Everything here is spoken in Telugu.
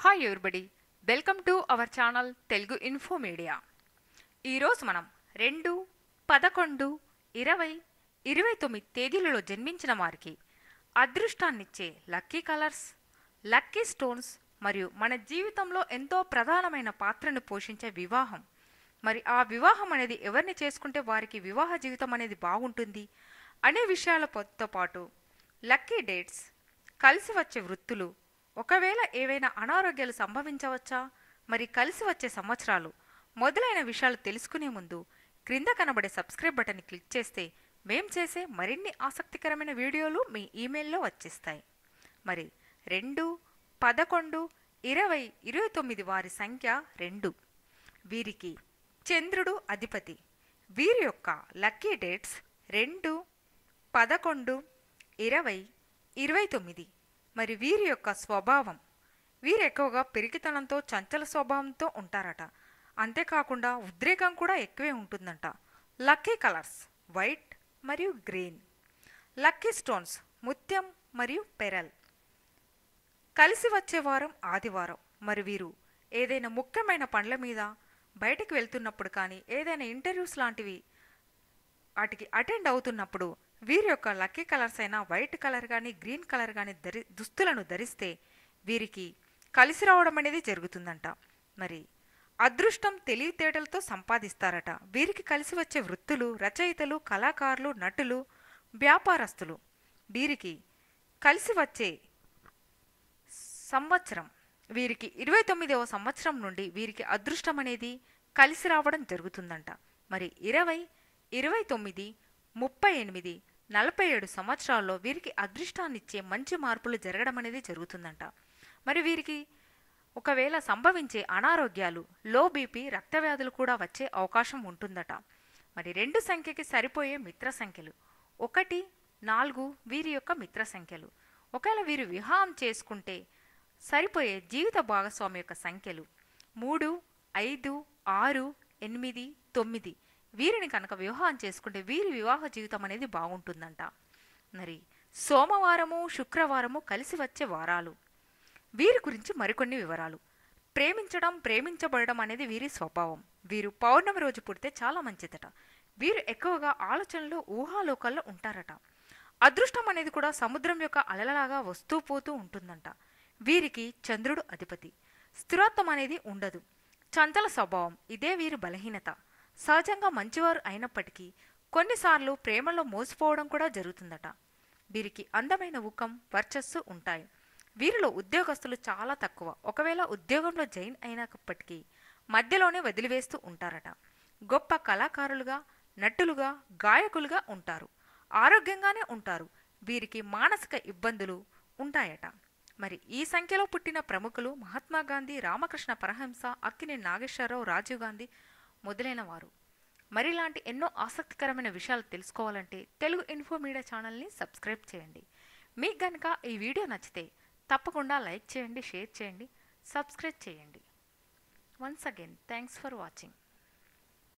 Hi everybody, welcome to our channel Telugu info media. ఈరోజు మనం 2, 11, 20, 29 తేదీలలో జన్మించిన వారికి అదృష్టాన్నిచ్చే లక్కీ కలర్స్, లక్కీ స్టోన్స్ మరియు మన జీవితంలో ఎంతో ప్రధానమైన పాత్రను పోషించే వివాహం, మరి ఆ వివాహం అనేది ఎవరిని చేసుకుంటే వారికి వివాహ జీవితం అనేది బాగుంటుంది అనే విషయాలతో పాటు లక్కీ డేట్స్, కలిసి వచ్చే వృత్తులు, ఒకవేళ ఏవైనా అనారోగ్యాలు సంభవించవచ్చా, మరి కలిసి వచ్చే సంవత్సరాలు మొదలైన విషయాలు తెలుసుకునే ముందు క్రింద కనబడే సబ్స్క్రైబ్ బటన్ని క్లిక్ చేస్తే మేం చేసే మరిన్ని ఆసక్తికరమైన వీడియోలు మీ ఈమెయిల్లో వచ్చేస్తాయి. మరి 2, 11, 20, 29 వారి సంఖ్య 2. వీరికి చంద్రుడు అధిపతి. వీరి యొక్క లక్కీ డేట్స్ 2, 11, 20, 29. మరి వీరి యొక్క స్వభావం, వీరు ఎక్కువగా పెరిగితనంతో చంచల స్వభావంతో ఉంటారట. అంతేకాకుండా ఉద్రేకం కూడా ఎక్కువే ఉంటుందంట. లక్కీ కలర్స్ వైట్ మరియు గ్రీన్. లక్కీ స్టోన్స్ ముత్యం మరియు పెరల్. కలిసి వచ్చే వారం ఆదివారం. మరి వీరు ఏదైనా ముఖ్యమైన పనుల మీద బయటికి వెళ్తున్నప్పుడు కానీ, ఏదైనా ఇంటర్వ్యూస్ లాంటివి వాటికి అటెండ్ అవుతున్నప్పుడు వీరి యొక్క లక్కీ కలర్స్ అయిన వైట్ కలర్ కానీ గ్రీన్ కలర్ కానీ దుస్తులను ధరిస్తే వీరికి కలిసి రావడం అనేది జరుగుతుందంట. మరి అదృష్టం తెలివితేటలతో సంపాదిస్తారట. వీరికి కలిసి వచ్చే వృత్తులు రచయితలు, కళాకారులు, నటులు, వ్యాపారస్తులు. వీరికి కలిసి వచ్చే సంవత్సరం వీరికి 29వ సంవత్సరం నుండి వీరికి అదృష్టం అనేది కలిసి రావడం జరుగుతుందంట. మరి 20, 29, 38, 47 సంవత్సరాల్లో వీరికి అదృష్టాన్నిచ్చే మంచి మార్పులు జరగడం అనేది జరుగుతుందంట. మరి వీరికి ఒకవేళ సంభవించే అనారోగ్యాలు, లో బీపీ, రక్తవ్యాధులు కూడా వచ్చే అవకాశం ఉంటుందట. మరి 2 సంఖ్యకి సరిపోయే మిత్ర సంఖ్యలు 1, 4 వీరి యొక్క మిత్ర సంఖ్యలు. ఒకవేళ వీరు వివాహం చేసుకుంటే సరిపోయే జీవిత భాగస్వామి యొక్క సంఖ్యలు 3, 5, 6, 8, 9. వీరిని కనుక వివాహం చేసుకుంటే వీరి వివాహ జీవితం అనేది బాగుంటుందంట. మరి సోమవారము, శుక్రవారము కలిసి వచ్చే వారాలు. వీరి గురించి మరికొన్ని వివరాలు. ప్రేమించడం, ప్రేమించబడడం అనేది వీరి స్వభావం. వీరు పౌర్ణమి రోజు పుడితే చాలా మంచిదట. వీరు ఎక్కువగా ఆలోచనలు, ఊహాలోకాల్లో ఉంటారట. అదృష్టం అనేది కూడా సముద్రం యొక్క అలలాగా వస్తూ పోతూ ఉంటుందంట. వీరికి చంద్రుడు అధిపతి. స్థిరత్వం అనేది ఉండదు. చంచల స్వభావం, ఇదే వీరి బలహీనత. సహజంగా మంచివారు అయినప్పటికీ కొన్నిసార్లు ప్రేమలో మోసపోవడం కూడా జరుగుతుందట. వీరికి అందమైన ముఖం, వర్చస్సు ఉంటాయి. వీరిలో ఉద్యోగస్తులు చాలా తక్కువ. ఒకవేళ ఉద్యోగంలో జాయిన్ అయినప్పటికీ మధ్యలోనే వదిలివేస్తూ ఉంటారట. గొప్ప కళాకారులుగా, నటులుగా, గాయకులుగా ఉంటారు. ఆరోగ్యంగానే ఉంటారు. వీరికి మానసిక ఇబ్బందులు ఉంటాయట. మరి ఈ సంఖ్యలో పుట్టిన ప్రముఖులు మహాత్మా గాంధీ, రామకృష్ణ పరమహంస, అక్కినేని నాగేశ్వరరావు, రాజీవ్ గాంధీ మొదలైన వారు. మరి ఇలాంటి ఎన్నో ఆసక్తికరమైన విషయాలు తెలుసుకోవాలంటే తెలుగు ఇన్ఫో మీడియా ఛానల్ని సబ్స్క్రైబ్ చేయండి. మీకు కనుక ఈ వీడియో నచ్చితే తప్పకుండా లైక్ చేయండి, షేర్ చేయండి, సబ్స్క్రైబ్ చేయండి. Once again thanks for watching.